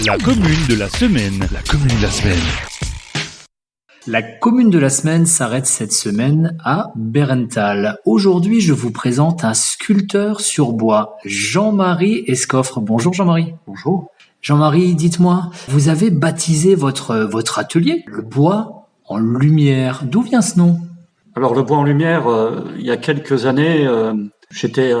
La commune de la semaine. La commune de la semaine. La commune de la semaine s'arrête cette semaine à Bérenthal. Aujourd'hui, je vous présente un sculpteur sur bois, Jean-Marie Escoffre. Bonjour Jean-Marie. Bonjour. Jean-Marie, dites-moi, vous avez baptisé votre atelier, le bois en lumière. D'où vient ce nom? Alors le bois en lumière, il y a quelques années, j'étais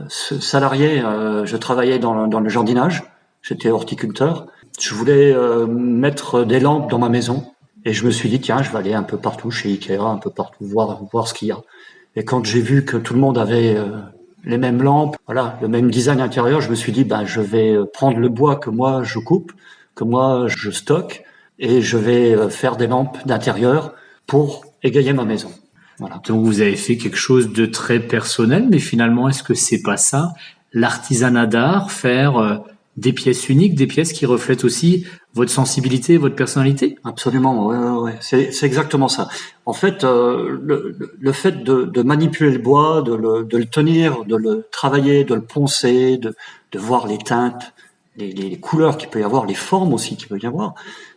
salarié, je travaillais dans le jardinage, j'étais horticulteur. Je voulais mettre des lampes dans ma maison et je me suis dit tiens, je vais aller un peu partout chez Ikea, un peu partout voir ce qu'il y a. Et quand j'ai vu que tout le monde avait les mêmes lampes, voilà, le même design intérieur, je me suis dit je vais prendre le bois que moi je coupe, que moi je stocke et je vais faire des lampes d'intérieur pour égayer ma maison. Voilà. Donc vous avez fait quelque chose de très personnel, mais finalement, est-ce que c'est pas ça, l'artisanat d'art, faire des pièces uniques, des pièces qui reflètent aussi votre sensibilité, votre personnalité? Absolument, ouais. C'est exactement ça. En fait, le fait de manipuler le bois, de le tenir, de le travailler, de le poncer, de voir les teintes, les couleurs qu'il peut y avoir, les formes aussi qu'il peut y avoir.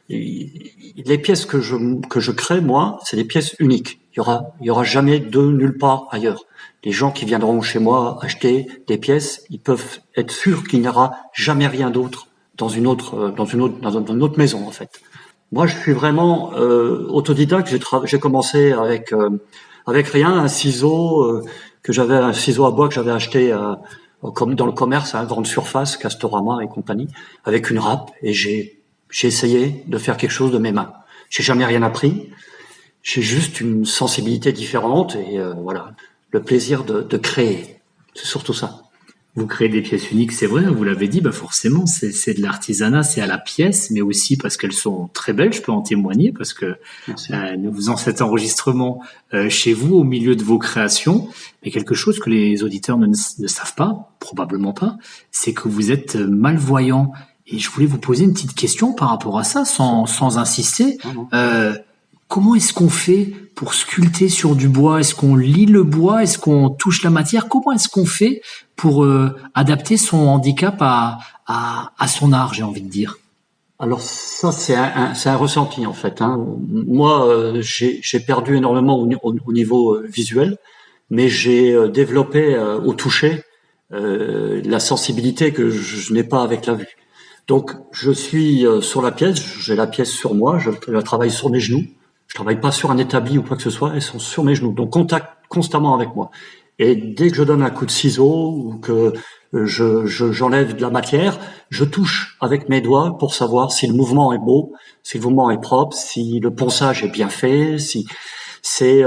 Et les pièces que je crée, moi, c'est des pièces uniques. Il y aura jamais de nulle part ailleurs. Les gens qui viendront chez moi acheter des pièces, ils peuvent être sûrs qu'il n'y aura jamais rien d'autre dans une autre maison, en fait. Moi, je suis vraiment autodidacte. J'ai commencé avec rien, un ciseau un ciseau à bois que j'avais acheté comme dans le commerce, à grande surface, Castorama et compagnie, avec une râpe, et j'ai essayé de faire quelque chose de mes mains. J'ai jamais rien appris. J'ai juste une sensibilité différente et voilà, le plaisir de créer. C'est surtout ça. Vous créez des pièces uniques, c'est vrai, vous l'avez dit, forcément, c'est de l'artisanat, c'est à la pièce, mais aussi parce qu'elles sont très belles, je peux en témoigner, parce que nous faisons cet enregistrement chez vous, au milieu de vos créations, mais quelque chose que les auditeurs ne savent pas, probablement pas, c'est que vous êtes malvoyant. Et je voulais vous poser une petite question par rapport à ça, sans insister. Comment est-ce qu'on fait pour sculpter sur du bois? Est-ce qu'on lit le bois? Est-ce qu'on touche la matière? Comment est-ce qu'on fait pour adapter son handicap à son art, j'ai envie de dire? Alors ça, c'est un ressenti en fait. Moi, j'ai perdu énormément au niveau visuel, mais j'ai développé au toucher la sensibilité que je n'ai pas avec la vue. Donc, je suis sur la pièce, j'ai la pièce sur moi, je la travaille sur mes genoux. Je travaille pas sur un établi ou quoi que ce soit, elles sont sur mes genoux, donc contact constamment avec moi. Et dès que je donne un coup de ciseau ou que j'enlève de la matière, je touche avec mes doigts pour savoir si le mouvement est beau, si le mouvement est propre, si le ponçage est bien fait, si c'est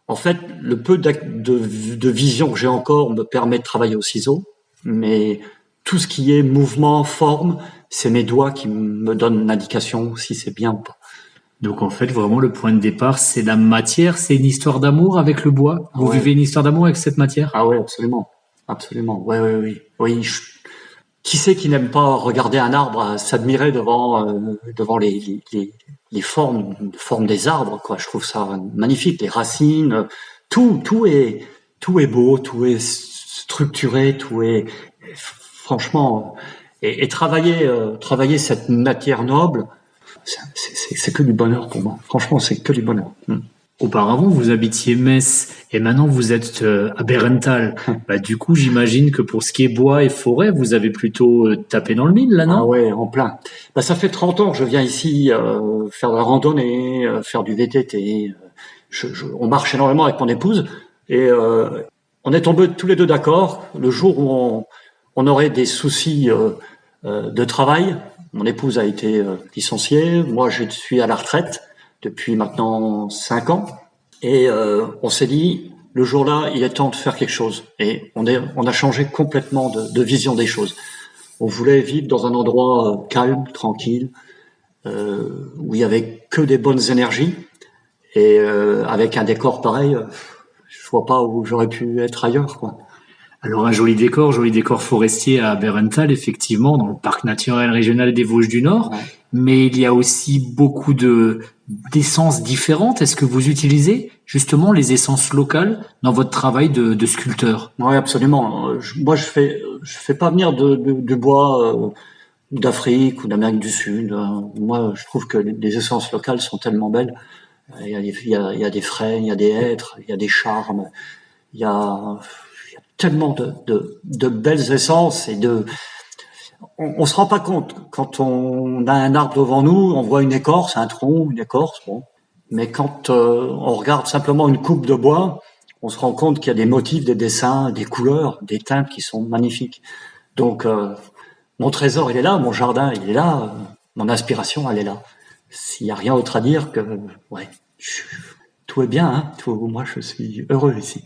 en fait le peu de vision que j'ai encore me permet de travailler au ciseau, mais tout ce qui est mouvement, forme, c'est mes doigts qui me donnent l'indication si c'est bien ou pas. Donc en fait, vraiment, le point de départ, c'est la matière, c'est une histoire d'amour avec le bois. Vous vivez une histoire d'amour avec cette matière? Ah ouais, absolument. Oui. Qui c'est qui n'aime pas regarder un arbre, s'admirer devant les formes des arbres, quoi. Je trouve ça magnifique, les racines, tout est beau, tout est structuré, tout est franchement et travailler cette matière noble. C'est que du bonheur pour moi. Franchement, c'est que du bonheur. Auparavant, vous habitiez Metz et maintenant vous êtes à Bérenthal. Du coup, j'imagine que pour ce qui est bois et forêt, vous avez plutôt tapé dans le mille, là, non? Ah ouais, en plein. Ça fait 30 ans que je viens ici faire de la randonnée, faire du VTT. On marche énormément avec mon épouse et on est tombés tous les deux d'accord. Le jour où on aurait des soucis de travail, mon épouse a été licenciée, moi je suis à la retraite depuis maintenant 5 ans, et on s'est dit, le jour-là, il est temps de faire quelque chose, et on a changé complètement de vision des choses. On voulait vivre dans un endroit calme, tranquille, où il y avait que des bonnes énergies, et avec un décor pareil, je vois pas où j'aurais pu être ailleurs, quoi. Alors un joli décor forestier à Bérenthal, effectivement, dans le parc naturel régional des Vosges du Nord, mais il y a aussi beaucoup d'essences différentes. Est-ce que vous utilisez justement les essences locales dans votre travail de sculpteur? Oui, absolument. Moi, je fais pas venir du bois d'Afrique ou d'Amérique du Sud. Moi, je trouve que les essences locales sont tellement belles. Il y a des frênes, il y a des hêtres, il y a des charmes, il y a tellement de belles essences et on se rend pas compte quand on a un arbre devant nous, on voit une écorce, un tronc, une écorce, bon. Mais quand on regarde simplement une coupe de bois, on se rend compte qu'il y a des motifs, des dessins, des couleurs, des teintes qui sont magnifiques. Donc mon trésor, il est là, mon jardin, il est là, mon inspiration, elle est là. S'il y a rien autre à dire que ouais, tout est bien, hein. Moi, je suis heureux ici.